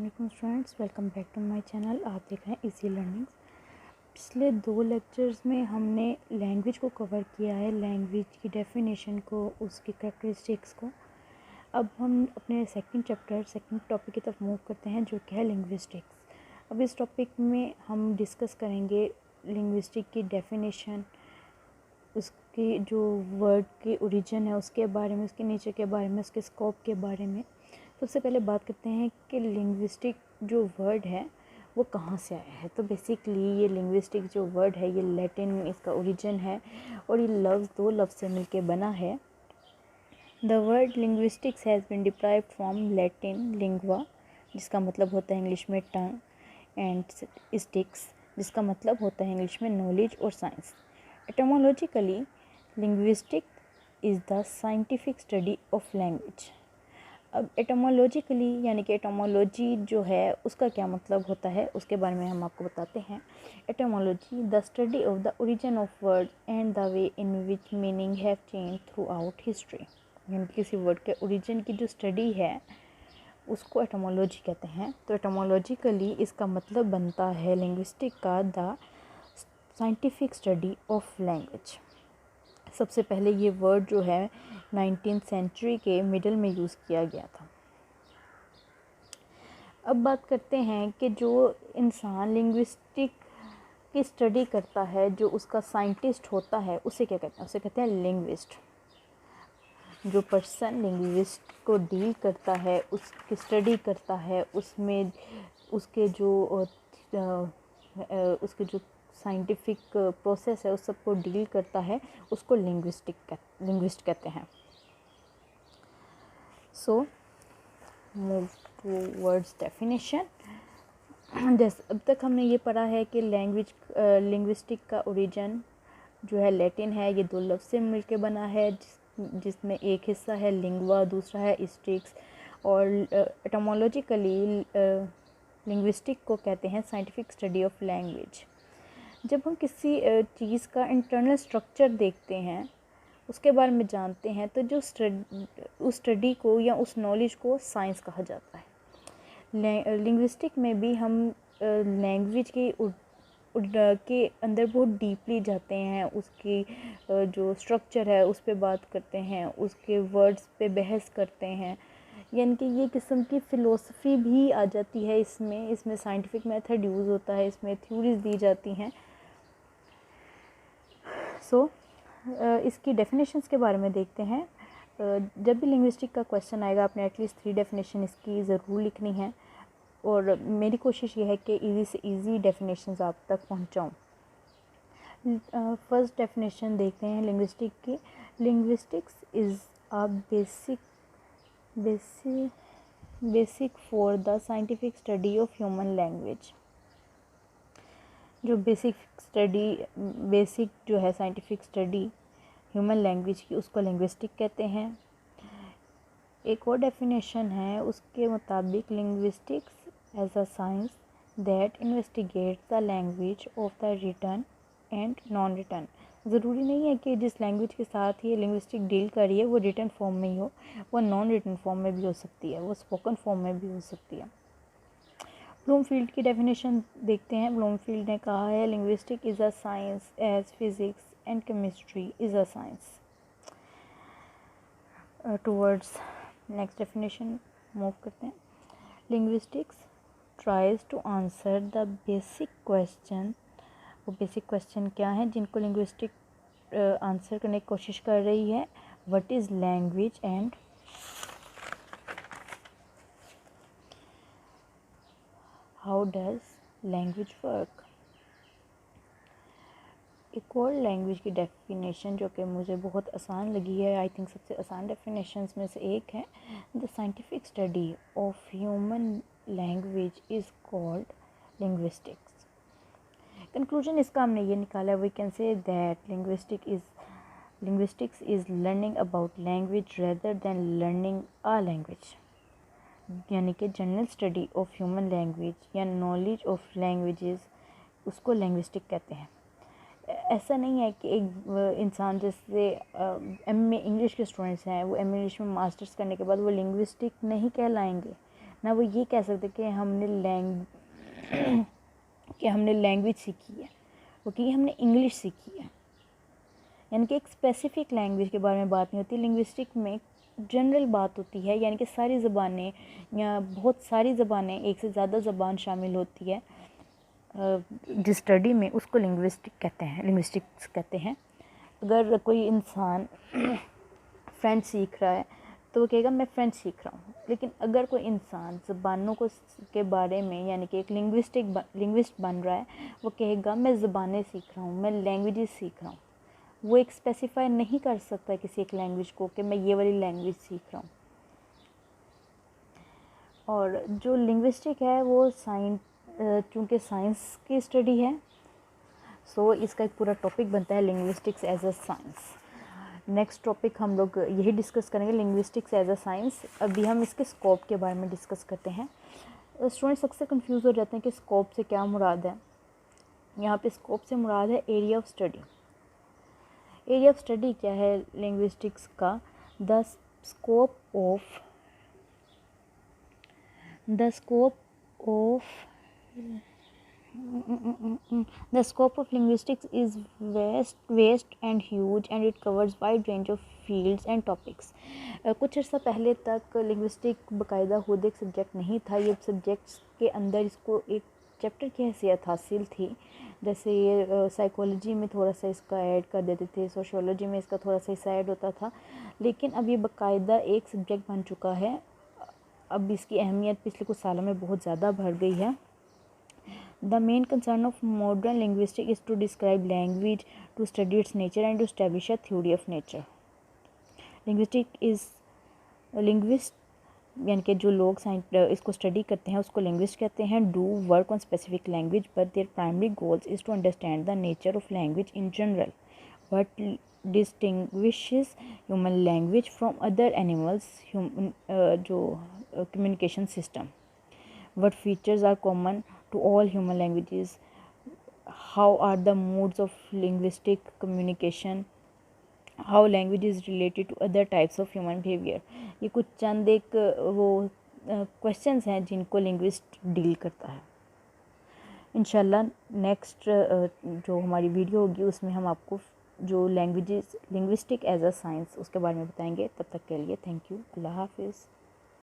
वालेकुम students, welcome back to my channel. आप देख रहे हैं इजी लर्निंग्स। पिछले 2 लेक्चर्स में हमने लैंग्वेज को कवर किया है, लैंग्वेज की डेफिनेशन को, उसकी कैरेक्टरिस्टिक्स को। अब हम अपने सेकंड टॉपिक की तरफ मूव करते हैं, जो कि है लिंग्विस्टिक्स। अब इस टॉपिक में हम डिस्कस करेंगे लिंग्विस्टिक की डेफिनेशन, उसके जो वर्ड के ओरिजिन है उसके बारे में, उसके नेचर के बारे में, उसके स्कोप के बारे में। सबसे पहले बात करते हैं कि लिंग्विस्टिक जो वर्ड है वो कहाँ से आया है। तो बेसिकली ये लिंग्विस्टिक जो वर्ड है ये लैटिन में इसका ओरिजिन है और ये लफ्ज़ 2 लफ्ज़ से मिलके बना है। The word linguistics has been derived from Latin lingua, जिसका मतलब होता है इंग्लिश में टंग, एंड स्टिक्स, जिसका मतलब होता है इंग्लिश में नॉलेज और science. Etymologically linguistic is the scientific study of language. अब एटमोलॉजिकली यानी कि एटमोलॉजी जो है उसका क्या मतलब होता है उसके बारे में हम आपको बताते हैं। Etymology the study of the origin of word and the way in which meaning have change through out history. यानी किसी वर्ड के ओरिजिन की जो स्टडी है उसको एटमोलॉजी कहते हैं। तो एटमोलॉजिकली इसका मतलब बनता है लिंग्विस्टिक का the scientific study of language. सबसे पहले ये वर्ड जो है 19th सेंचुरी के मिडल में यूज़ किया गया था। अब बात करते हैं कि जो इंसान लिंग्विस्टिक की स्टडी करता है, जो उसका साइंटिस्ट होता है, उसे क्या कहते हैं? उसे कहते हैं लिंग्विस्ट। जो पर्सन लिंग्विस्ट को डील करता है, उसकी स्टडी करता है, उसमें उसके जो साइंटिफिक प्रोसेस है उस सबको डील करता है, उसको लिंग्विस्ट कहते हैं। So move to words definition. जैसे अब तक हमने ये पढ़ा है कि लिंग्विस्टिक का ओरिजिन जो है लैटिन है, ये 2 लफ्ज़ से मिलकर बना है, जिसमें एक हिस्सा है लिंग्वा, दूसरा है स्टिक्स। और एटमोलॉजिकली लिंग्विस्टिक को कहते हैं साइंटिफिक स्टडी ऑफ लैंग्वेज। जब हम किसी चीज़ का इंटरनल स्ट्रक्चर देखते हैं, उसके बारे में जानते हैं, तो उस स्टडी को या उस नॉलेज को साइंस कहा जाता है। लिंग्विस्टिक में भी हम लैंग्वेज के अंदर बहुत डीपली जाते हैं, उसकी जो स्ट्रक्चर है उस पर बात करते हैं, उसके वर्ड्स पे बहस करते हैं। यानी कि ये किस्म की फ़िलोसफी भी आ जाती है इसमें साइंटिफिक मेथड यूज़ होता है, इसमें थ्योरीज दी जाती हैं। सो इसकी डेफिनेशंस के बारे में देखते हैं। जब भी लिंग्विस्टिक का क्वेश्चन आएगा आपने एटलीस्ट 3 डेफिनेशन इसकी ज़रूर लिखनी है, और मेरी कोशिश ये है कि इजी से इजी डेफिनेशंस आप तक पहुंचाऊं। फर्स्ट डेफिनेशन देखते हैं लिंग्विस्टिक की। Linguistics is a basic for the scientific study of human language. जो बेसिक जो है साइंटिफिक स्टडी ह्यूमन लैंग्वेज की, उसको लिंग्विस्टिक कहते हैं। एक और डेफिनेशन है उसके मुताबिक linguistics as a science that investigates the language of the written and non written. ज़रूरी नहीं है कि जिस लैंग्वेज के साथ ये लिंग्विस्टिक डील कर रही है वो रिटन फॉर्म में ही हो, वो नॉन रिटन फॉर्म में भी हो सकती है, वो स्पोकन फॉर्म में भी हो सकती है। ब्लूमफील्ड की डेफिनेशन देखते हैं। ब्लूमफील्ड ने कहा है linguistic is a science as physics and chemistry is a science. Towards next definition move करते हैं। Linguistics tries to answer the basic question. वो बेसिक क्वेश्चन क्या है जिनको लिंग्विस्टिक आंसर करने की कोशिश कर रही है? What is language and how does language work. एक और लैंग्वेज की डेफिनेशन जो कि मुझे बहुत आसान लगी है, आई थिंक सबसे आसान डेफिनेशंस में से एक है। The scientific study of human language is called linguistics. Conclusion इसका हमने ये निकाला, we can say that linguistics is learning about language rather than learning a language. यानी कि general study of human language या नॉलेज ऑफ लैंग्वेजेस, उसको linguistic कहते हैं। ऐसा नहीं है कि एक इंसान जैसे एमए इंग्लिश के स्टूडेंट्स हैं, वो एमए इंग्लिश में मास्टर्स करने के बाद वो लिंग्विस्टिक नहीं कहलाएंगे। ना वो ये कह सकते कि हमने लैंग्वेज सीखी है, वो कि हमने इंग्लिश सीखी है। यानी कि एक स्पेसिफ़िक लैंग्वेज के बारे में बात नहीं होती। लिंग्विस्टिक में जनरल बात होती है, यानी कि सारी ज़बानें या बहुत सारी ज़बानें, एक से ज़्यादा ज़बान शामिल होती है जिस स्टडी में, उसको लिंग्विस्टिक्स कहते हैं। अगर कोई इंसान फ्रेंच सीख रहा है तो वो कहेगा मैं फ्रेंच सीख रहा हूँ, लेकिन अगर कोई इंसान ज़बानों को के बारे में, यानी कि एक लिंग्विस्ट बन रहा है, वो कहेगा मैं ज़बानें सीख रहा हूँ, मैं लैंग्वेजेस सीख रहा हूँ। वो एक स्पेसिफाई नहीं कर सकता किसी एक लैंग्वेज को कि मैं ये वाली लैंग्वेज सीख रहा हूँ। और जो लिंग्विस्टिक है वो चूँकि साइंस की स्टडी है, सो इसका एक पूरा टॉपिक बनता है linguistics as a science. Next topic हम लोग यही डिस्कस करेंगे, लिंग्विस्टिक्स एज अ साइंस। अभी हम इसके स्कोप के बारे में डिस्कस करते हैं। स्टूडेंट्स अक्सर कंफ्यूज हो जाते हैं कि स्कोप से क्या मुराद है। यहाँ पे स्कोप से मुराद है area of study. Area of study क्या है लिंग्विस्टिक्स का? The scope of linguistics is vast and huge, and it covers wide range of fields and topics. कुछ अर्सा पहले तक लिंग्विस्टिक बाकायदा खुद एक सब्जेक्ट नहीं था। ये सब्जेक्ट्स के अंदर इसको एक चैप्टर की हैसियत हासिल थी। जैसे ये साइकोलॉजी में थोड़ा सा इसका ऐड कर देते थे, सोशियोलॉजी में इसका थोड़ा सा हिस्सा ऐड होता था, लेकिन अब ये बाकायदा एक सब्जेक्ट बन चुका है। अब इसकी अहमियत पिछले कुछ सालों में बहुत ज़्यादा बढ़ गई है। The main concern of modern linguistics is to describe language, to study its nature, and to establish a theory of nature. Linguist यानी कि जो लोग इसको स्टडी करते हैं उसको लिंग्विस्ट कहते हैं। Do work on specific language, but their primary goals is to understand the nature of language in general, what distinguishes human language from other animals जो communication system, what features are common to all human languages, how are the modes of linguistic communication, how language is related to other types of human behavior। ये कुछ चंद एक वो questions हैं जिनको linguist deal करता है। इंशाल्लाह नेक्स्ट जो हमारी वीडियो होगी उसमें हम आपको जो लिंग्विस्टिक एज अ साइंस उसके बारे में बताएंगे। तब तक के लिए थैंक यू, अल्लाह हाफिज़।